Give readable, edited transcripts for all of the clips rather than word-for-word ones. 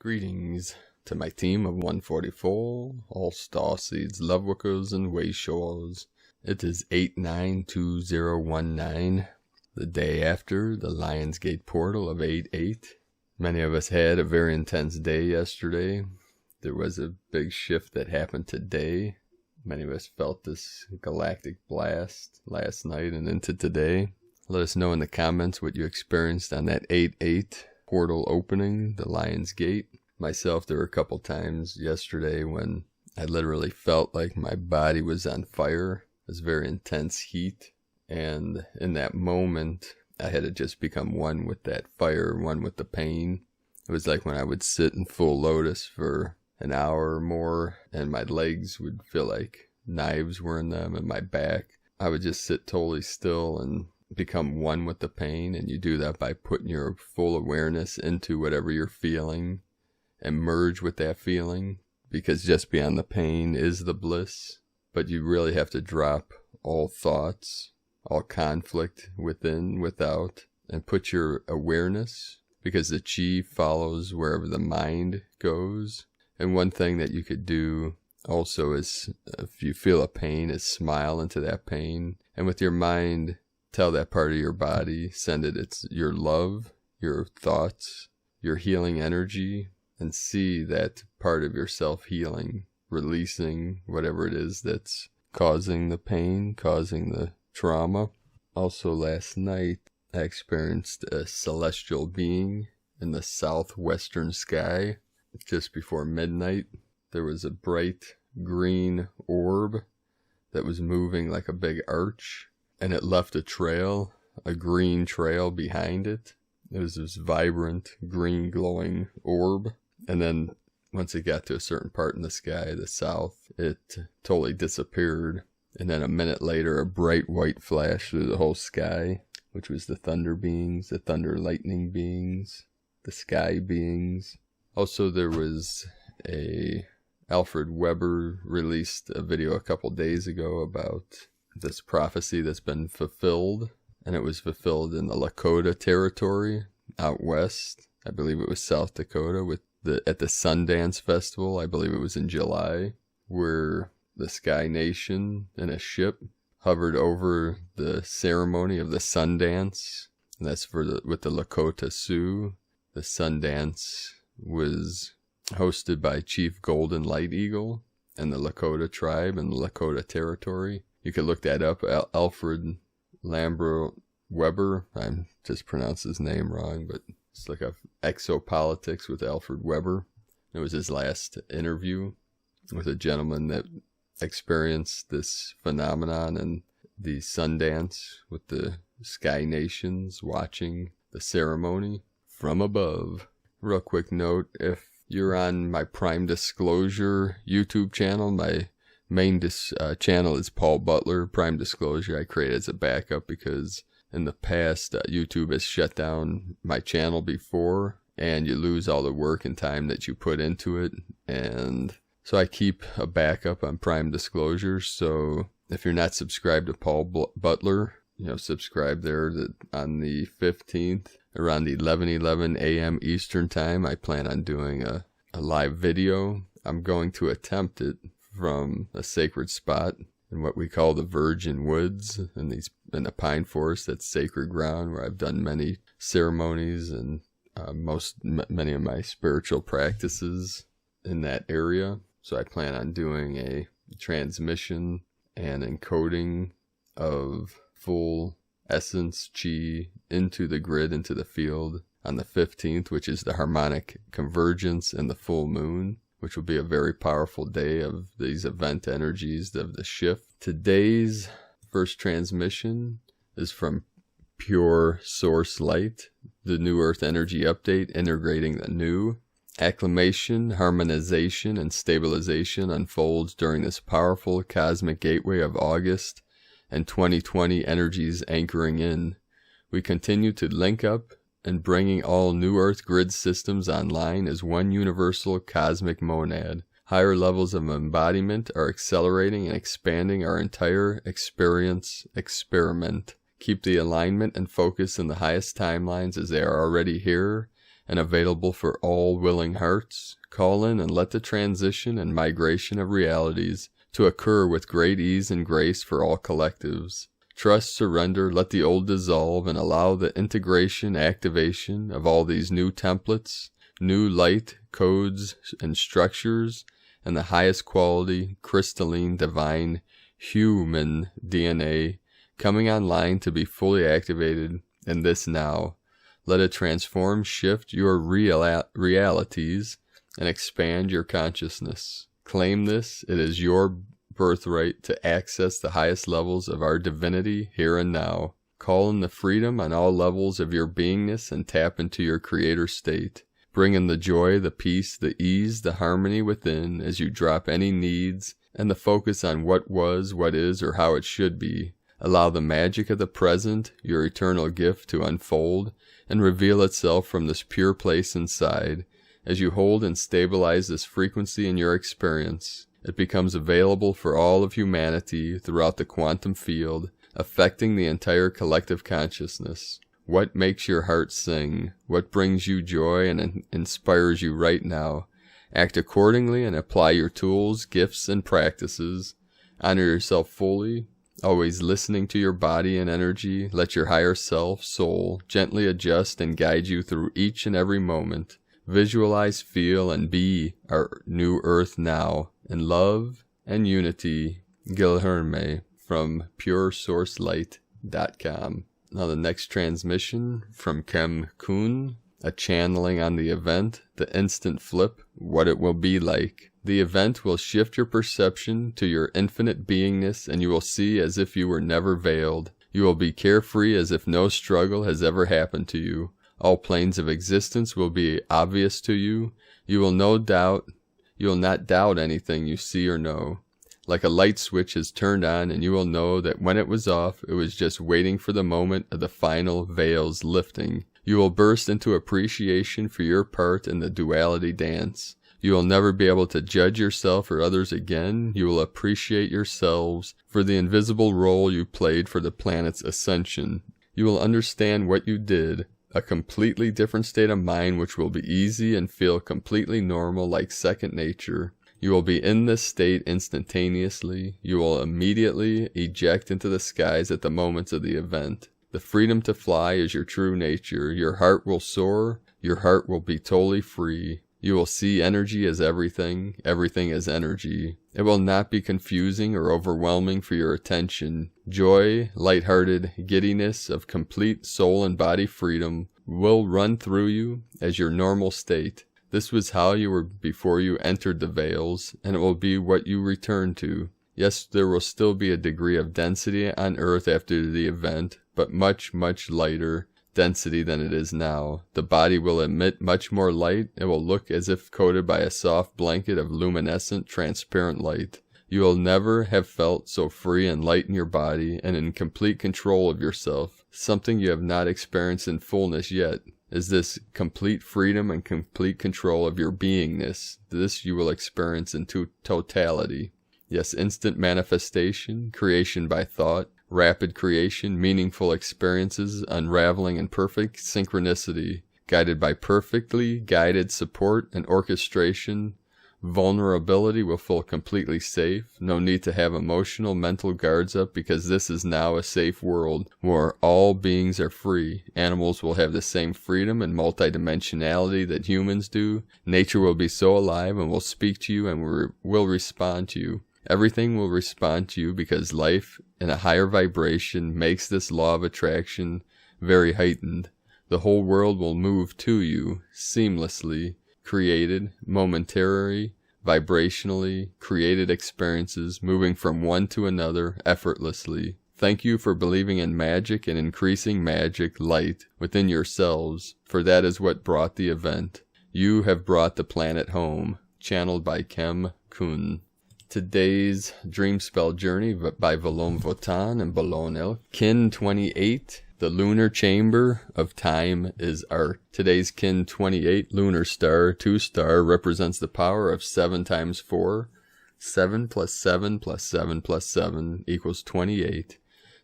Greetings to my team of 144, all Starseeds, Lightworkers, and Wayshores. It is 892019, the day after the Lionsgate portal of 8/8. Many of us had a very intense day yesterday. There was a big shift that happened today. Many of us felt this galactic blast last night and into today. Let us know in the comments what you experienced on that 8/8 portal opening, the Lion's Gate. Myself, there were a couple times yesterday when I literally felt like my body was on fire. It was very intense heat, and in that moment I had to just become one with that fire, one with the pain. It was like when I would sit in full lotus for an hour or more and my legs would feel like knives were in them, and my back. I would just sit totally still and become one with the pain. And you do that by putting your full awareness into whatever you're feeling and merge with that feeling, because just beyond the pain is the bliss. But you really have to drop all thoughts, all conflict within, without, and put your awareness, because the chi follows wherever the mind goes. And one thing that you could do also is, if you feel a pain, is smile into that pain, and with your mind tell that part of your body, send it it's your love, your thoughts, your healing energy, and see that part of yourself healing, releasing whatever it is that's causing the pain, causing the trauma. Also last night I experienced a celestial being in the southwestern sky. Just before midnight, there was a bright green orb that was moving like a big arch, and it left a trail, a green trail behind it. It was this vibrant green glowing orb, and then once it got to a certain part in the sky, the south, it totally disappeared. And then a minute later, a bright white flash through the whole sky, which was the thunder beings, the thunder lightning beings, the sky beings. Also, there was Alfred Weber released a video a couple days ago about this prophecy that's been fulfilled, and it was fulfilled in the Lakota territory out west. I believe it was South Dakota, at the Sundance Festival. I believe it was in July, where the Sky Nation in a ship hovered over the ceremony of the Sundance, and that's with the Lakota Sioux. The Sundance was hosted by Chief Golden Light Eagle and the Lakota tribe and the Lakota territory. You could look that up. Alfred Lambro Weber. I just pronounced his name wrong, but it's like a Exopolitics with Alfred Weber. It was his last interview with a gentleman that experienced this phenomenon and the Sundance with the Sky Nations watching the ceremony from above. Real quick note, if you're on my Prime Disclosure YouTube channel, my main channel is Paul Butler. Prime Disclosure I created as a backup because in the past YouTube has shut down my channel before, and you lose all the work and time that you put into it. And so I keep a backup on Prime Disclosure. So if you're not subscribed to Paul Butler, subscribe there. On the 15th around 11:11 a.m. Eastern time, I plan on doing a live video. I'm going to attempt it from a sacred spot in what we call the Virgin Woods, in the pine forest. That's sacred ground where I've done many ceremonies and many of my spiritual practices in that area. So I plan on doing a transmission and encoding of full essence chi into the grid, into the field on the 15th, which is the harmonic convergence and the full moon, which will be a very powerful day of these event energies of the shift. Today's first transmission is from Pure Source Light, the New Earth Energy Update, integrating the new. Acclimation, harmonization, and stabilization unfolds during this powerful cosmic gateway of August and 2020 energies anchoring in. We continue to link up and bringing all New Earth grid systems online as one universal cosmic monad. Higher levels of embodiment are accelerating and expanding our entire experiment. Keep the alignment and focus in the highest timelines as they are already here and available for all willing hearts. Call in and let the transition and migration of realities to occur with great ease and grace for all collectives. Trust, surrender, let the old dissolve, and allow the integration, activation of all these new templates, new light, codes, and structures, and the highest quality, crystalline, divine, human DNA coming online to be fully activated in this now. Let it transform, shift your realities, and expand your consciousness. Claim this. It is your birthright to access the highest levels of our divinity here and now. Call in the freedom on all levels of your beingness and tap into your creator state. Bring in the joy, the peace, the ease, the harmony within as you drop any needs and the focus on what was, what is, or how it should be. Allow the magic of the present, your eternal gift, to unfold and reveal itself from this pure place inside. As you hold and stabilize this frequency in your experience, it becomes available for all of humanity throughout the quantum field, affecting the entire collective consciousness. What makes your heart sing? What brings you joy and inspires you right now? Act accordingly and apply your tools, gifts, and practices. Honor yourself fully, always listening to your body and energy. Let your higher self, soul, gently adjust and guide you through each and every moment. Visualize, feel, and be our new earth now, in love and unity. Germain from puresourcelight.com. Now the next transmission from Kem Kun, a channeling on the event, the instant flip, what it will be like. The event will shift your perception to your infinite beingness, and you will see as if you were never veiled. You will be carefree as if no struggle has ever happened to you. All planes of existence will be obvious to you. You will not doubt anything you see or know. Like a light switch is turned on, and you will know that when it was off, it was just waiting for the moment of the final veils lifting. You will burst into appreciation for your part in the duality dance. You will never be able to judge yourself or others again. You will appreciate yourselves for the invisible role you played for the planet's ascension. You will understand what you did, a completely different state of mind which will be easy and feel completely normal, like second nature. You will be in this state instantaneously. You will immediately eject into the skies at the moments of the event. The freedom to fly is your true nature. Your heart will soar. Your heart will be totally free. You will see energy as everything, everything as energy. It will not be confusing or overwhelming for your attention. Joy, lighthearted giddiness of complete soul and body freedom will run through you as your normal state. This was how you were before you entered the veils, and it will be what you return to. Yes, there will still be a degree of density on Earth after the event, but much, much lighter density than it is now. The body will emit much more light. It will look as if coated by a soft blanket of luminescent, transparent light. You will never have felt so free and light in your body and in complete control of yourself. Something you have not experienced in fullness yet is this complete freedom and complete control of your beingness. This you will experience in totality. Yes, instant manifestation, creation by thought, rapid creation, meaningful experiences, unraveling in perfect synchronicity, guided by perfectly guided support and orchestration. Vulnerability will feel completely safe. No need to have emotional, mental guards up, because this is now a safe world where all beings are free. Animals will have the same freedom and multidimensionality that humans do. Nature will be so alive and will speak to you and will respond to you. Everything will respond to you because life in a higher vibration makes this law of attraction very heightened. The whole world will move to you seamlessly. Created, momentary, vibrationally created experiences moving from one to another effortlessly. Thank you for believing in magic and increasing magic light within yourselves, for that is what brought the event. You have brought the planet home. Channeled by Kem Kun. Today's Dream Spell Journey by Valon Votan and Balon El. Kin 28. The lunar chamber of time is art. Today's Kin 28 lunar star, 2-star, represents the power of 7 times 4. 7 plus 7 plus 7 plus 7 equals 28.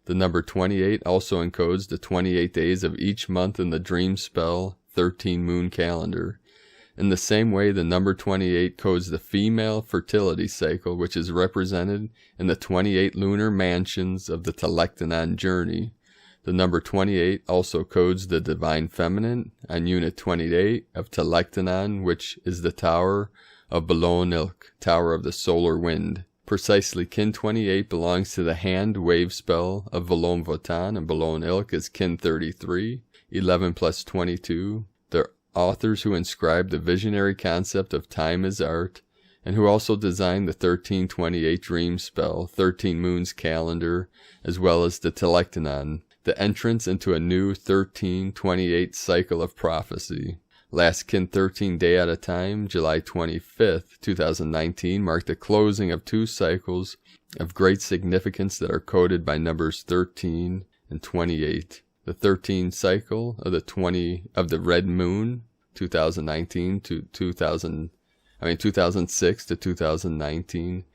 The number 28 also encodes the 28 days of each month in the dream spell 13 moon calendar. In the same way, the number 28 codes the female fertility cycle, which is represented in the 28 lunar mansions of the Telektonon journey. The number 28 also codes the divine feminine on unit 28 of Telektonon, which is the tower of Balon Ilk, tower of the solar wind. Precisely, kin 28 belongs to the hand wave spell of Balon Votan, and Balon Ilk is kin 33, 11 plus 22. The authors who inscribed the visionary concept of time as art, and who also designed the 1328 dream spell, 13 moons calendar, as well as the Telektonon, the entrance into a new 1328 cycle of prophecy. Last kin 13 day at a time, July 25th, 2019, marked the closing of 2 cycles of great significance that are coded by numbers 13 and 28. The 13 cycle of the red moon, 2019 to 2006 to 2019,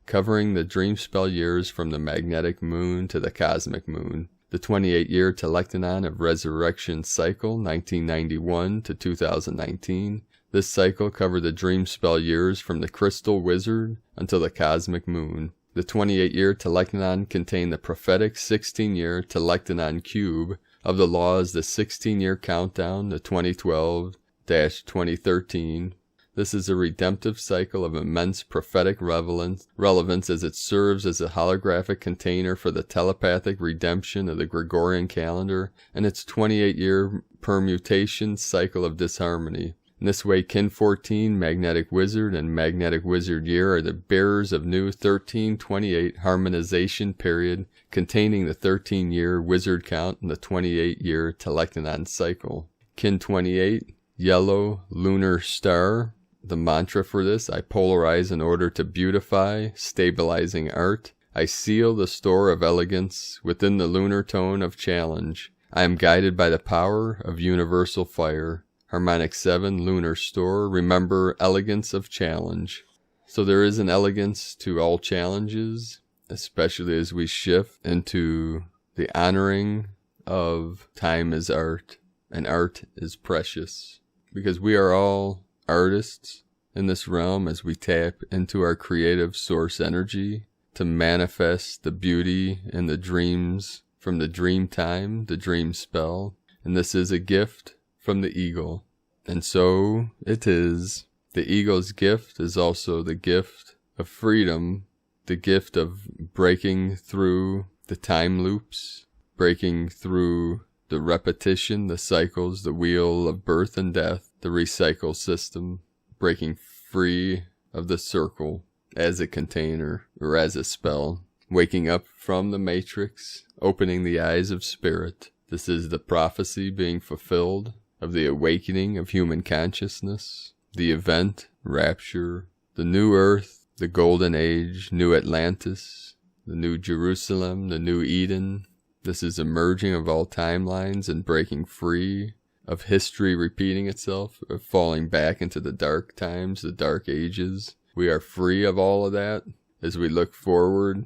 covering the dream spell years from the magnetic moon to the cosmic moon. The 28-year Telektonon of Resurrection cycle, 1991 to 2019. This cycle covered the dream spell years from the Crystal Wizard until the cosmic moon. The 28-year Telektonon contained the prophetic 16-year Telektonon cube of the laws, the 16-year countdown, the 2012-2013. This is a redemptive cycle of immense prophetic relevance as it serves as a holographic container for the telepathic redemption of the Gregorian calendar and its 28-year permutation cycle of disharmony. In this way, kin 14, Magnetic Wizard, and Magnetic Wizard Year are the bearers of new 1328 harmonization period containing the 13-year wizard count and the 28-year Telektonon cycle. Kin 28, Yellow Lunar Star. The mantra for this: I polarize in order to beautify, stabilizing art. I seal the store of elegance within the lunar tone of challenge. I am guided by the power of universal fire. Harmonic 7, Lunar Store. Remember elegance of challenge. So there is an elegance to all challenges, especially as we shift into the honoring of time as art, and art is precious. Because we are all artists in this realm as we tap into our creative source energy to manifest the beauty and the dreams from the dream time, the dream spell. And this is a gift from the eagle. And so it is. The eagle's gift is also the gift of freedom, the gift of breaking through the time loops, breaking through the repetition, the cycles, the wheel of birth and death, the recycle system, breaking free of the circle as a container or as a spell, waking up from the matrix, opening the eyes of spirit. This is the prophecy being fulfilled of the awakening of human consciousness, the event, rapture, the new earth, the golden age, new Atlantis, the new Jerusalem, the new Eden. This is a merging of all timelines and breaking free of history repeating itself, of falling back into the dark times, the dark ages. We are free of all of that as we look forward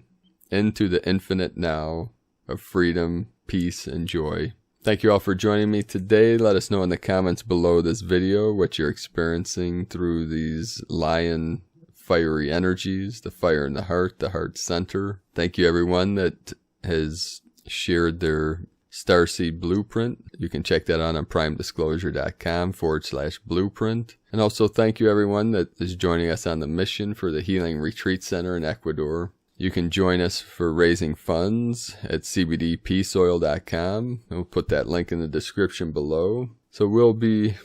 into the infinite now of freedom, peace, and joy. Thank you all for joining me today. Let us know in the comments below this video what you're experiencing through these lion fiery energies, the fire in the heart center. Thank you everyone that has shared their Starseed blueprint. You can check that out on primedisclosure.com/blueprint. And also thank you everyone that is joining us on the mission for the Healing Retreat Center in Ecuador. You can join us for raising funds at cbdpeaceoil.com. We'll put that link in the description below. So we'll be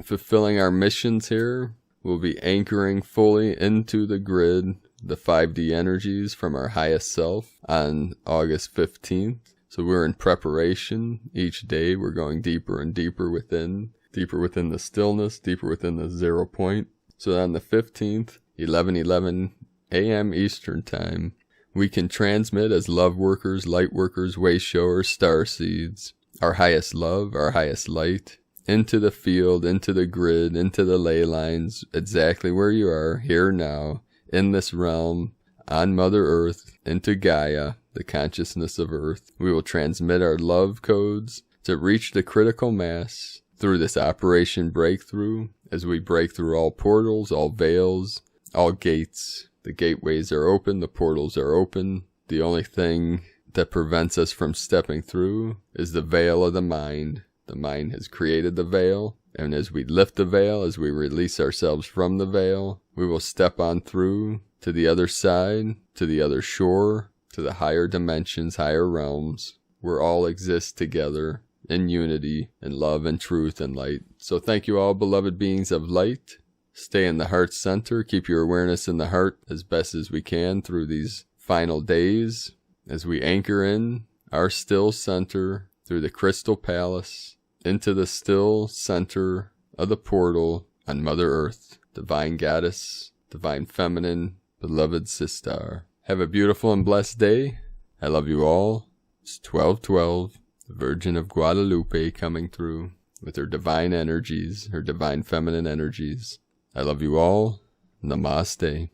fulfilling our missions here. We'll be anchoring fully into the grid, the 5D energies from our highest self on August 15th. So we're in preparation. Each day we're going deeper and deeper within the stillness, deeper within the 0 point. So on the 15th, 11:11 a.m. Eastern Time, we can transmit as love workers, light workers, way showers, starseeds, our highest love, our highest light, into the field, into the grid, into the ley lines, exactly where you are, here now, in this realm, on Mother Earth, into Gaia, the consciousness of Earth. We will transmit our love codes to reach the critical mass through this Operation Breakthrough, as we break through all portals, all veils, all gates. The gateways are open, the portals are open. The only thing that prevents us from stepping through is the veil of the mind. The mind has created the veil, and as we lift the veil, as we release ourselves from the veil, we will step on through to the other side, to the other shore, to the higher dimensions, higher realms, where all exist together in unity, in love and truth and light. So thank you all, beloved beings of light. Stay in the heart center. Keep your awareness in the heart as best as we can through these final days, as we anchor in our still center through the Crystal Palace into the still center of the portal on Mother Earth, Divine Goddess, Divine Feminine, beloved Sister. Have a beautiful and blessed day. I love you all. It's 12/12, the Virgin of Guadalupe coming through with her divine energies, her divine feminine energies. I love you all. Namaste.